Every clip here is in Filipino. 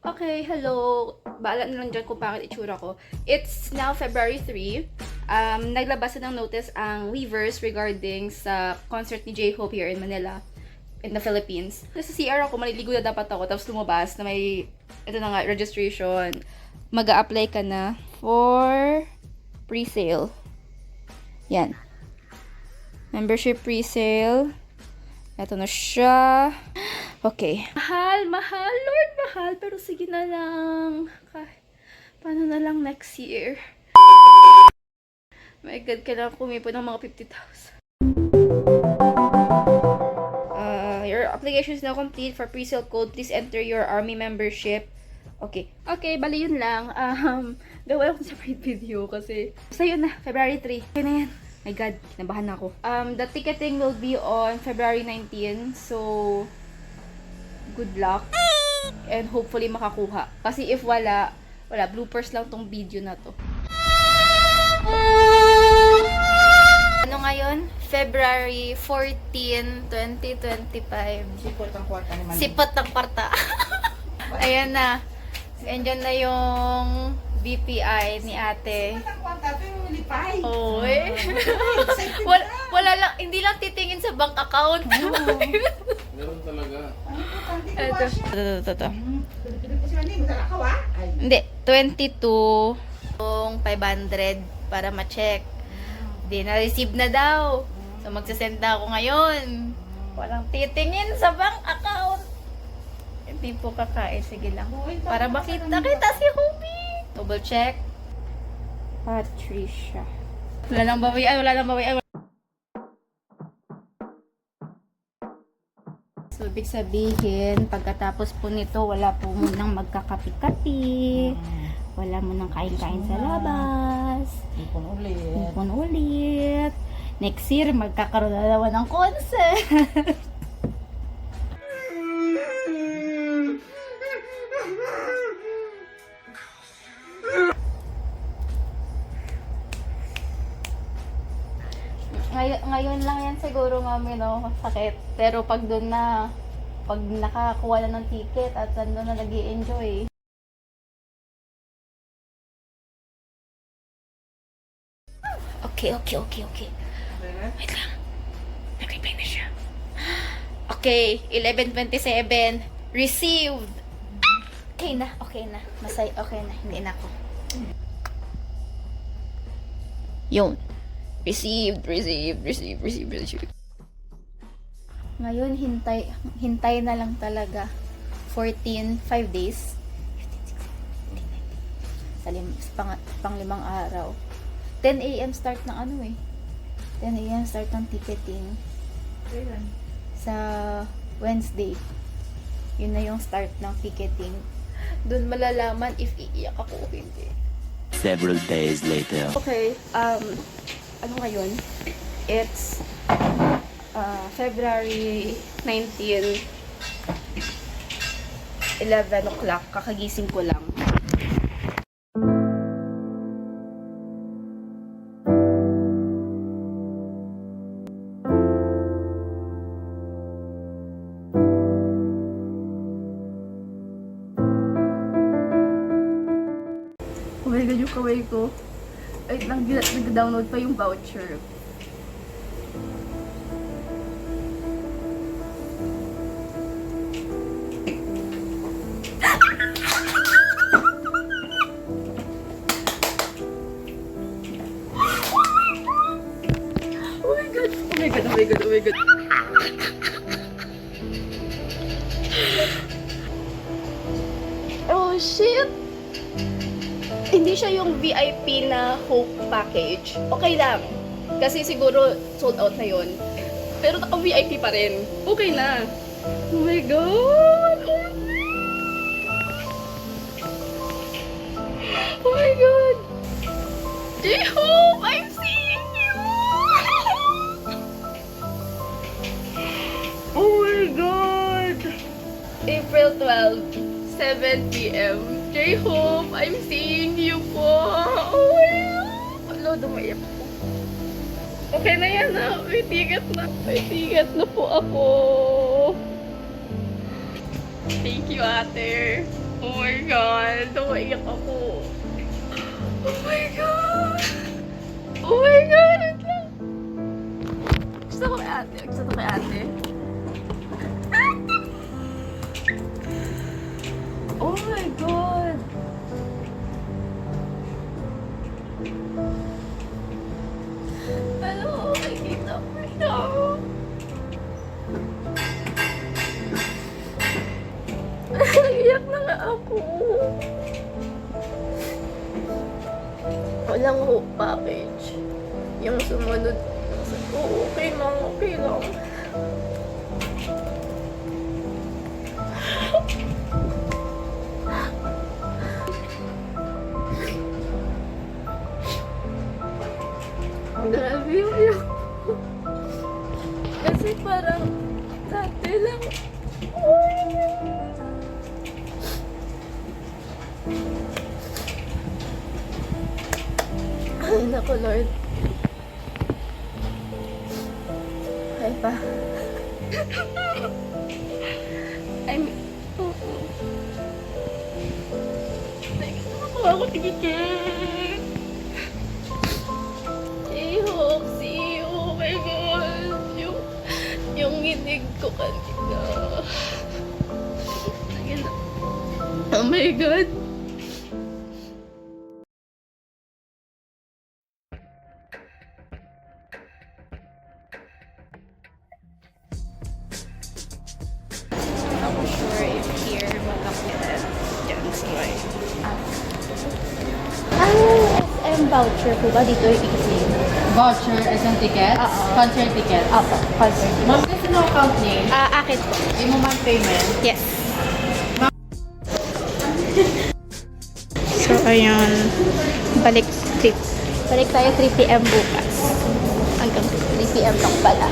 Okay, hello. Baala na lang dyan kung bakit itsura ko. It's now February 3. Naglabas na ng notice ang Weavers regarding sa concert ni J-Hope here in Manila, in the Philippines. Nasa CR ako, maliligo na dapat ako, tapos lumabas na may, ito na nga, registration. Mag-a-apply ka na for pre-sale. Yan. Membership pre-sale. Ito na siya. Okay. Mahal, mahal. Lord, mahal. Pero sige na lang. Paano na lang next year? My God, kailangan kumipon ng mga 50,000. Your application is now complete. For pre-sale code, please enter your army membership. Okay. Okay, bali yun lang. Gawa ako sa separate video kasi basta yun na, February 3. Okay na yan. My God, kinabahan na ako. The ticketing will be on February 19. So, good luck. And hopefully makakuha. Kasi if wala, bloopers lang tong video na to. Ano ngayon? February 14, 2025. Sipot ang kwarta ni Manny. Sipot ng kwarta. Ayan na. Andyan na yung BPI ni ate. Sipot ang kwarta, pero lipay. Oy. Excited Wala lang, hindi lang titingin sa bank account. Meron talaga. Ito. Ito. Si Manny, magdala ka ba? Ay. Hindi, 22 yung 500 para ma-check. Hindi na-receive na daw. So, magsasend na ako ngayon. Walang titingin sa bank account. Hindi po kakain. Sige lang. Para makita si Hobie. Double check. Patricia. Wala nang bawian. So, ibig sabihin, pagkatapos po nito, wala po munang magkakapi-kapi. Wala munang kain-kain sa labas. Ipon ulit. Next year, magkakaroon na naman ng concert. Ngayon lang yan siguro, mami, no? Sakit. Pero pag doon na, pag nakakuha na ng ticket at doon na nag-i-enjoy. Okay. Wait lang. Nag-reply na siya. Okay, 11:27. Received. Okay na. Okay na. Hindi na ako. Yun. Received. Ngayon, hintay na lang talaga. 5 days. Sa pang 5 araw. 10 a.m. start ng 10 a.m. start ng ticketing. Sa Wednesday. Yun na yung start ng ticketing. Doon malalaman if iiyak ako o hindi. Several days later. Okay, ano ngayon? It's February 19, 11 o'clock. Kakagising ko lang. Oh my God, yung kaway ko. Ay, nag-download pa yung voucher. Oh my God. Oh shit! Hindi siya yung VIP na Hope package. Okay lang. Kasi siguro sold out na yun. Pero naka-VIP pa rin. Okay na. Oh my God! Oh my God! J-Hope! I'm seeing you! Oh my God! April 12, 7 p.m. J-Hope, I'm seeing you po. Oh my God. Hello, dumaiyak po. Okay na yan na. May ticket na po ako. Thank you, ate. Oh my God. Naiyak ako. Oh my God. Oh my God. Wait lang. Gusto ko kay ate. Gusto ko kay ate. Oh my God. Hello. Nakikita ko ito. Iyak na nga ako. Walang hope package. Yung sumunod. Oo, okay lang, okay lang. Grabe yung iyak ko. Kasi parang dati lang. Ay, naku, Lord. Ay pa. I'm... Oo. Nagkakawa ako tigikit. Ihok, see you. Oh my God. Yung nginig ko kanina. Ayun na. Oh my God. Ako sure if here magkakulit. Diyan sa may SM voucher po ba dito i-claim? Voucher as in tickets? Oo. Concert tickets? Opo, concert. Ma'am, kasi no account name? Akin po. Yung month payment? Yes. So, ayun. Balik trip. Balik tayo 3 p.m. bukas. Hanggang 3 p.m. lang pala.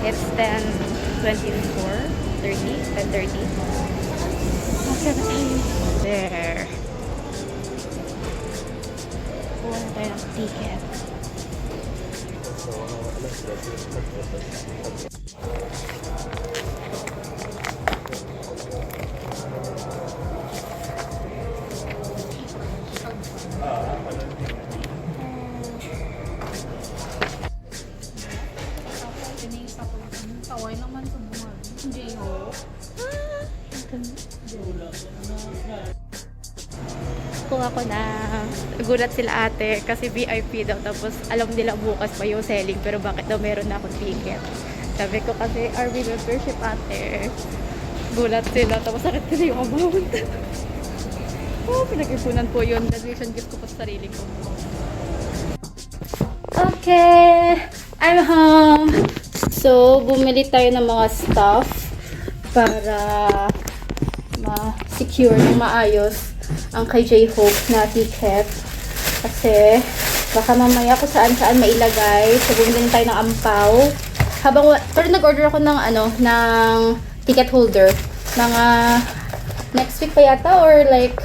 It's 10:24, 10:30. Okay na tayo. There. Kuha na tayo ng ticket. Kaway naman sa bunga. J-Hope. Kuha ko na. Gulat sila ate kasi VIP daw. Tapos alam nila bukas pa yung selling. Pero bakit daw meron na akong ticket? Sabi ko kasi RV membership ate. Gulat sila. Tapos sakit kasi yung amount. Oh, pinag-ipunan po yun. Graduation gift ko po sa sarili ko. Okay. I'm home. So, bumili tayo ng mga stuff para ma-secure ng maayos ang kay J-Hope na ticket. Kasi baka mamaya kung saan-saan mailagay. So, bumili tayo ng ampaw. Pero nag-order ako ng ng ticket holder. Mga next week pa yata or like,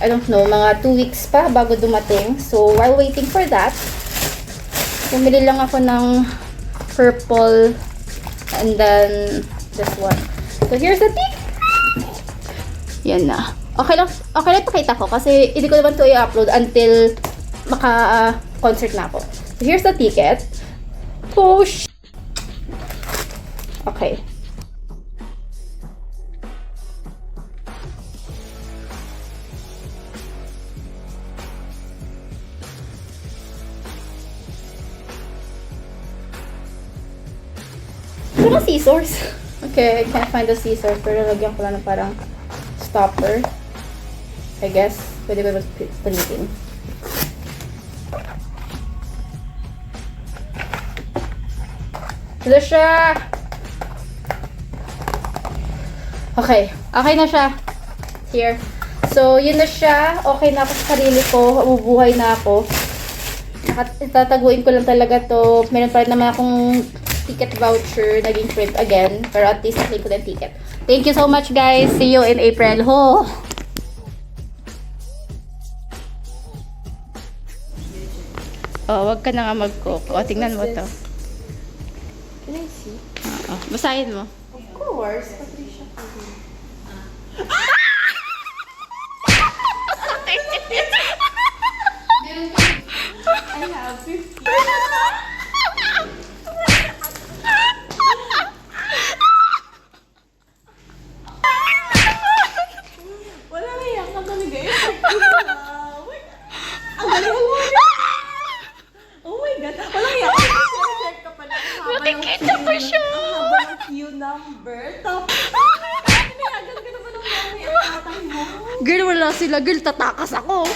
I don't know, mga 2 weeks pa bago dumating. So, while waiting for that, bumili lang ako ng purple and then this one. So, here's the ticket. Yan na. Okay lang pakita ko kasi hindi ko naman to i-upload until maka-concert na ako. So, here's the ticket. Push! Okay. Wala scissors. Okay, I can't find the scissors. Pero lagyan ko lang ng parang stopper. I guess. Pwede ba palitin? Ito siya! Okay. Okay na siya. Here. So, yun na siya. Okay na ako sa sarili ko. Mabubuhay na ako. Tataguin ko lang talaga to. Meron pa rin naman akong ticket voucher, naging print again. Pero at least nakin ko ng ticket. Thank you so much, guys. See you in April. Ho! Oh, wag ka na nga mag-cook. O, tingnan mo to. Can I see? Oo, basahin mo. Of course, Patricia. I have 50. Wala na yan ka talaga. Ang galing mo. Oh my God. Walang yan. Check ka pala. Nakikita mo siya. Ang haba ng queue number. Tapos, pinayagan ka naman ng mami at tatay mo. Girl, wala sila. Girl, tatakas ako.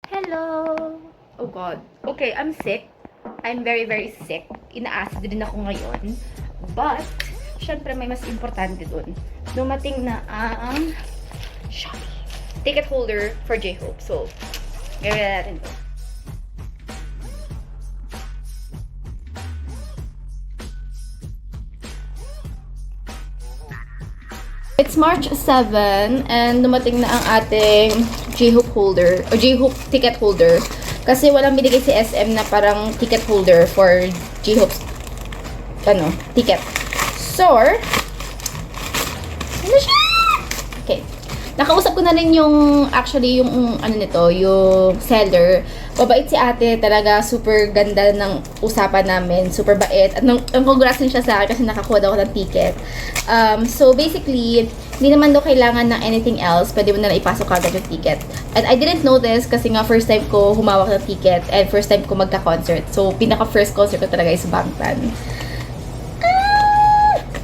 Hello. Oh God. Okay, I'm sick. I'm very, very sick. Ina-acid din ako ngayon. But, syempre may mas importante dun. Dumating na ang Shopee ticket holder for J-Hope. So, gawin na natin to. It's March 7 and dumating na ang ating J-Hope holder o J-Hope ticket holder kasi walang binigay si SM na parang ticket holder for J-Hope's ticket. So, ano siya? Okay. Nakausap ko na rin yung yung seller. Mabait si ate, talaga super ganda ng usapan namin, super bait. At ang congrats din siya sa akin kasi nakakuha daw ako ng ticket. So basically, hindi naman daw kailangan ng anything else, pwede mo na ipasok agad yung ticket. And I didn't know this kasi nga first time ko humawak ng ticket and first time ko magka-concert. So pinaka first concert ko talaga is Bangtan.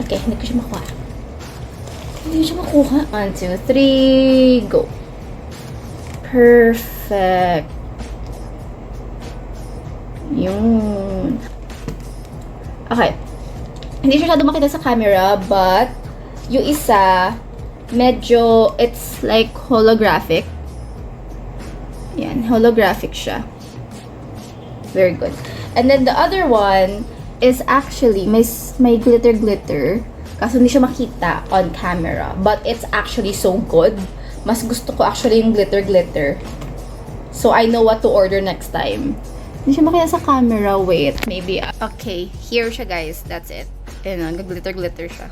Okay, hindi ko siya makuha. Hindi siya makuha. 1, 2, 3, go. Perfect. Yun. Okay. Hindi siya masyado makita sa camera, but yung isa, medyo, it's like holographic. Yan, holographic siya. Very good. And then the other one is actually, may glitter. Kaso hindi siya makita on camera. But it's actually so good. Mas gusto ko actually yung glitter. So I know what to order next time. Hindi siya makita sa camera. Wait. Maybe. Okay. Here siya, guys. That's it. Ayan, glitter siya.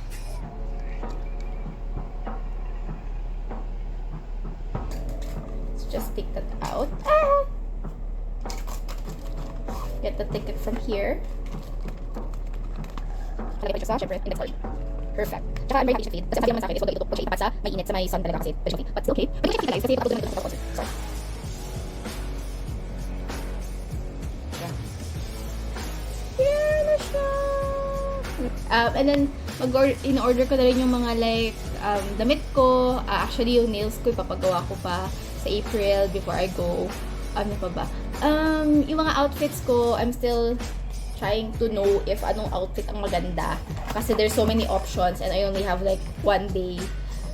Let's just take that out. Get the ticket from here. Lagay pa siya sa, syempre, index card. Perfect. Tsaka, I'm very happy siya feed. Kasi sabi naman sa akin is huwag kayo ito ipad sa may init, sa may sun talaga kasi. Pwede siya feed. But still okay. Pwede siya feed guys kasi papagod naman ito sa concert. Sorry. Yan na siya. And then, in-order ko na rin yung mga like, damit ko. Actually, yung nails ko, ipapagawa ko pa sa April before I go. Ano pa ba? Yung mga outfits ko, I'm still trying to know if anong outfit ang maganda. Kasi there's so many options and I only have like 1 day.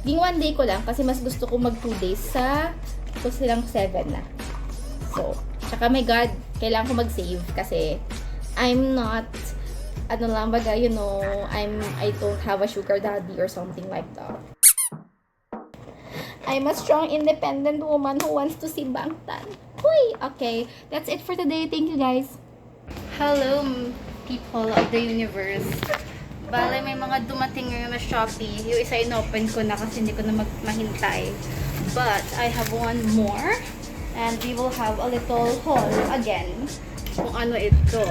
Yung 1 day ko lang kasi mas gusto ko mag 2 days sa ito silang 7 na. So, tsaka my God, kailangan ko mag-save kasi I'm not, ano lang baga, you know, I don't have a sugar daddy or something like that. I'm a strong, independent woman who wants to see Bangtan. Huy! Okay, that's it for today. Thank you, guys. Hello, people of the universe. Bale, may mga dumating ngayon na Shopee. Yung isa in-open ko na kasi hindi ko na mahintay. But, I have one more. And we will have a little haul again. Kung ano ito.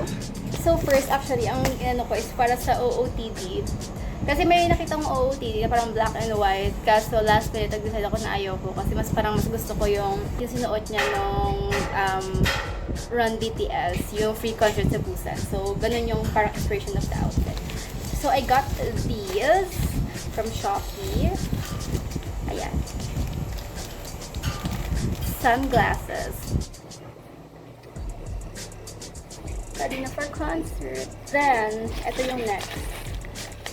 So, first, actually, ang inano ko is para sa OOTD. Kasi may nakitang OOTD na parang black and white. Kaso last minute, nag-decide ako na ayoko. Kasi mas gusto ko yung sinuot niya nung Run BTS, yung free concert sa Busan. So, ganun yung parang inspiration of the outfit. So, I got these from Shopee. Ayan. Sunglasses. Ready na for concert. Then, ito yung next.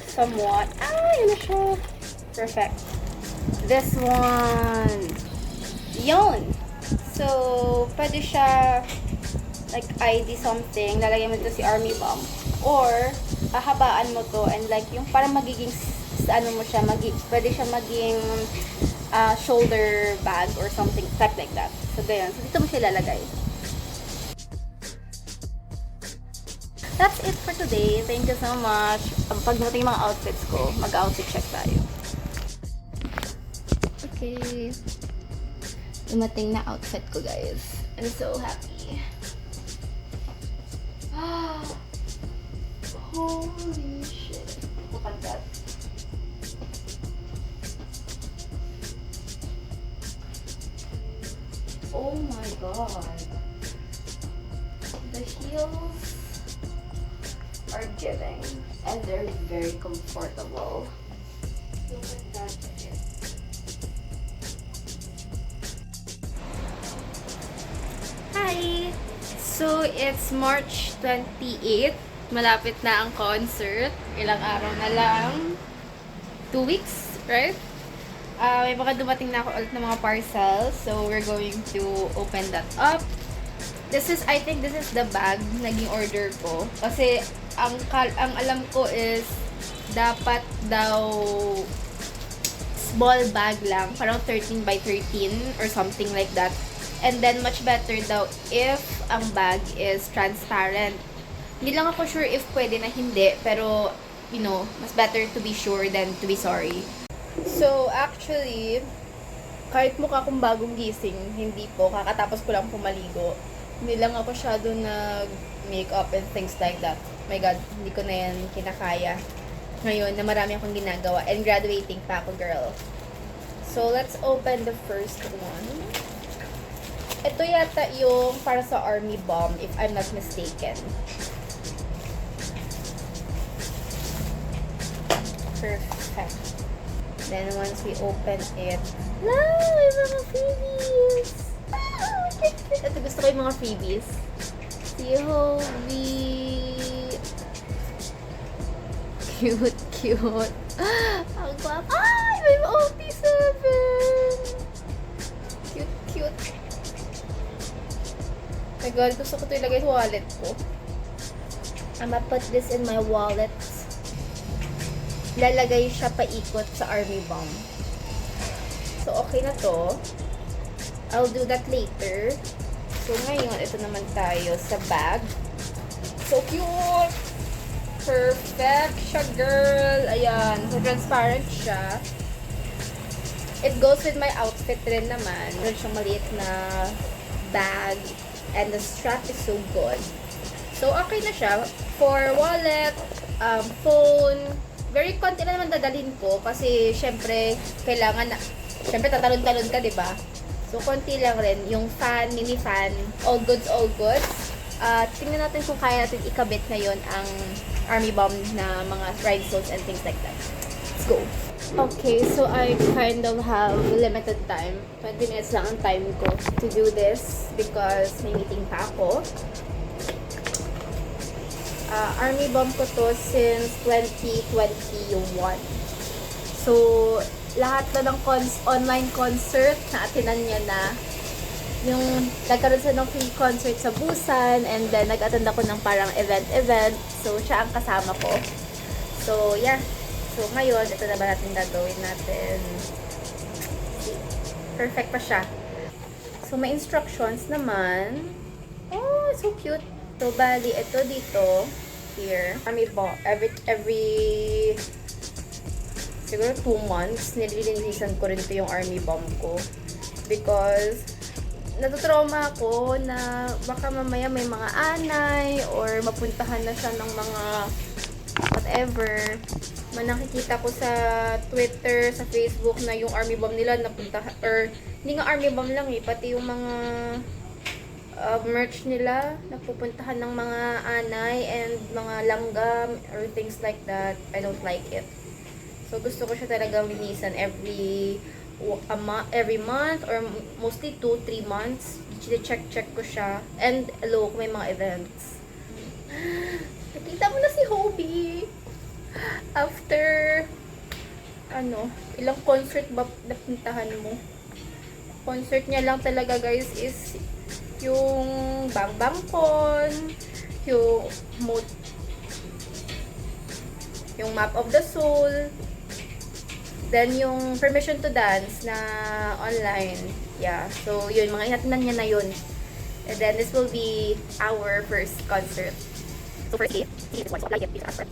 Somewhat. Yun na siya. Perfect. This one. Yun. So, pwede siya like ID something. Lalagyan mo ito si Army Bomb. Or, hahabaan mo to and like yung parang magiging ano mo siya, pwede siya maging shoulder bag or something type like that. So, ganyan. So, dito mo siya lalagay. That's it for today. Thank you so much. Pag dumating yung mga outfits ko, mag-outfit check tayo. Okay. Dumating na outfit ko, guys. I'm so happy. Holy shit. Look at that. Oh my god. The heels are giving and they're very comfortable. Look at that shit. Hi! So, it's March 28. Malapit na ang concert. Ilang araw na lang. 2 weeks, right? May baka dumating na ako ulit ng mga parcels. So, we're going to open that up. I think this is the bag naging order ko. Kasi, ang alam ko is, dapat daw small bag lang. Parang 13 by 13 or something like that. And then, much better daw if ang bag is transparent. Hindi lang ako sure if pwede na hindi. Pero, you know, mas better to be sure than to be sorry. So, actually, kahit mukha akong bagong gising, hindi po. Kakatapos ko lang pumaligo. Hindi lang ako masyado nag-makeup and things like that. My God, hindi ko na yan kinakaya. Ngayon, na marami akong ginagawa. And graduating pa ako, girl. So, let's open the first one. Ito yata yung para sa army bomb, if I'm not mistaken. Perfect. Then, once we open it, may mga freebies! Ito, gusto ko yung mga freebies. Si Hobie. Cute, cute. Ang guwapo. Ay! May OP7! Cute, cute. Oh my God, gusto ko ito ilagay sa wallet ko. I'm gonna put this in my wallet. Lalagay siya paikot sa army bomb. So, okay na to. I'll do that later. So, ngayon, ito naman tayo sa bag. So cute! Perfect siya, girl! Ayan. So, transparent siya. It goes with my outfit rin naman. Meron siyang maliit na bag. And the strap is so good. So, okay na siya. For wallet, phone, very konti na naman dadalhin ko. Kasi, syempre, kailangan na, syempre, tatalon-talon ka, diba? So, konti lang rin. Yung fan, mini fan, all goods, all goods. Tingnan natin kung kaya natin ikabit ngayon ang army bomb na mga rhinestones and things like that. Let's go! Okay, so I kind of have limited time. 20 minutes lang ang time ko to do this because may meeting pa ako. Army bomb ko to since 2021. So, lahat na ng online concert na atinan niya na. Yung nagkaroon siya ng free concert sa Busan and then nag-attend ako ng parang event. So, siya ang kasama ko. So, yeah. So, ngayon, ito na ba natin gagawin natin? Perfect pa siya. So, may instructions naman. Oh, so cute. So, bali, ito dito. Here. Army bomb. Every siguro 2 months, nililinisan ko rin ito yung army bomb ko. Because, natutrauma ako na baka mamaya may mga anay or mapuntahan na siya ng mga whatever. Nakikita ko sa Twitter, sa Facebook na yung army bomb nila napunta, or hindi nga army bomb lang pati yung mga merch nila napupuntahan ng mga anay and mga langgam or things like that. I don't like it. So gusto ko siya talagang linisan every month or mostly 2-3 months. Check ko siya. And hello, kung may mga events. Nakita mo na si Hobie. After, ilang concert ba napuntahan mo? Concert niya lang talaga, guys, is yung Bang Bang Con, yung Map of the Soul, Then, yung permission to dance na online. Yeah. So, yun. Mga inatinan niya na yun. And then, this will be our first concert. So, first day, this one. So, apply it. This is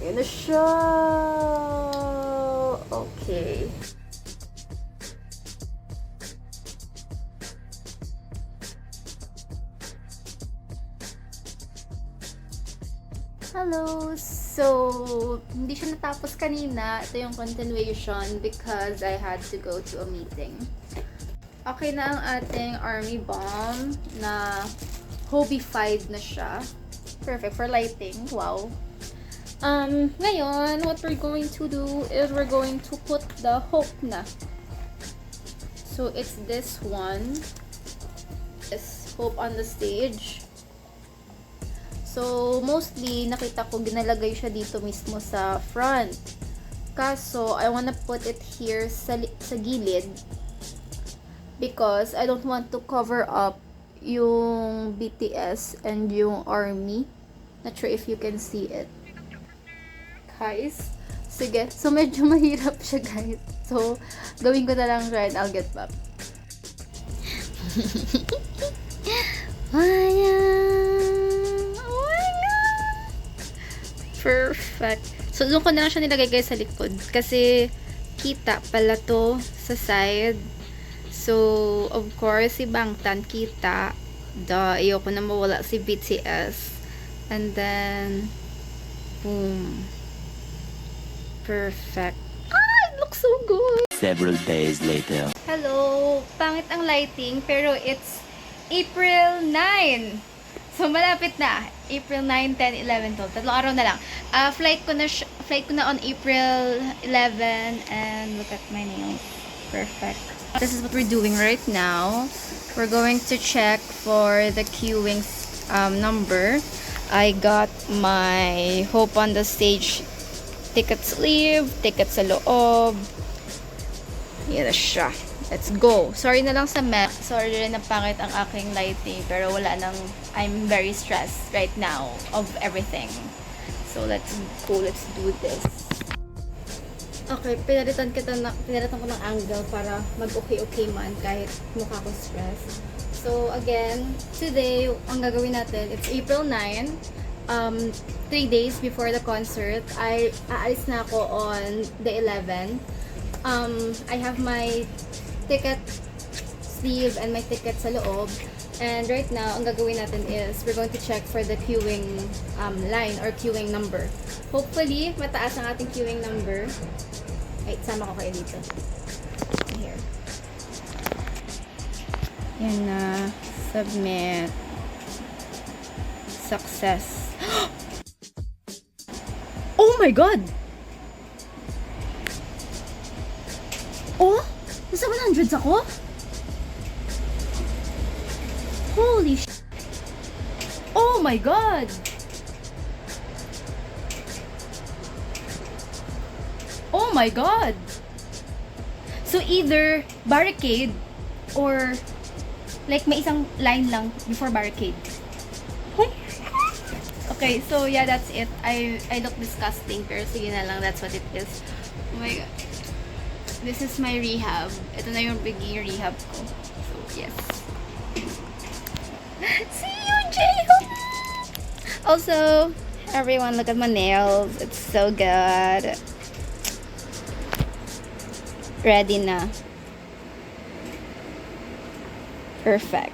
Ayan na siya. Okay. Hello! So, hindi siya natapos kanina. Ito yung continuation because I had to go to a meeting. Okay na ang ating army bomb na hobified na siya. Perfect for lighting. Wow! Ngayon, what we're going to do is we're going to put the hope na. So, it's this one. This hope on the stage. So, mostly, nakita ko ginalagay siya dito mismo sa front. Kaso, I wanna put it here sa gilid. Because I don't want to cover up yung BTS and yung ARMY. Not sure if you can see it. Guys. Sige. So, medyo mahirap siya, guys. So, gawin ko na lang siya and I'll get back. Perfect. So, doon ko na lang siya nilagay guys sa likod. Kasi, kita pala to sa side. So, of course, si Bangtan kita. Ayoko na mawala si BTS. And then, boom. Perfect. Ah, it looks so good. Several days later. Hello! Pangit ang lighting, pero it's April 9! So, malapit na. April 9, 10, 11, 12. Tatlong araw na lang. Flight ko na on April 11, and look at my nails. Perfect. This is what we're doing right now. We're going to check for the queuing number. I got my Hope on the Stage ticket sleeve, ticket sa loob. Yan na siya. Let's go. Sorry na lang sa sorry rin na pangit ang aking lighting, pero wala nang, I'm very stressed right now of everything. So let's go, let's do this. Okay, pinalitan ko ng angle para mag-okay man kahit mukha ko stress. So again, today, ang gagawin natin, it's April 9. 3 days before the concert. Aalis na ako on the 11. I have my ticket sleeve and my ticket sa loob. And right now, ang gagawin natin is we're going to check for the queuing line or queuing number. Hopefully, mataas ang ating queuing number. Ay, sama ko kayo dito. Here. Yan na. Submit. Success. Oh my God! Oh? Nasa 100s ako? Holy sh**! Oh my God! Oh my God! So either barricade or like may isang line lang before barricade. Okay, so yeah, that's it. I look disgusting, pero sige na lang, that's what it is. Oh my God. This is my rehab. Ito na yung biging rehab ko. So, yes. See you, J-Hope! Also, everyone, look at my nails. It's so good. Ready na. Perfect.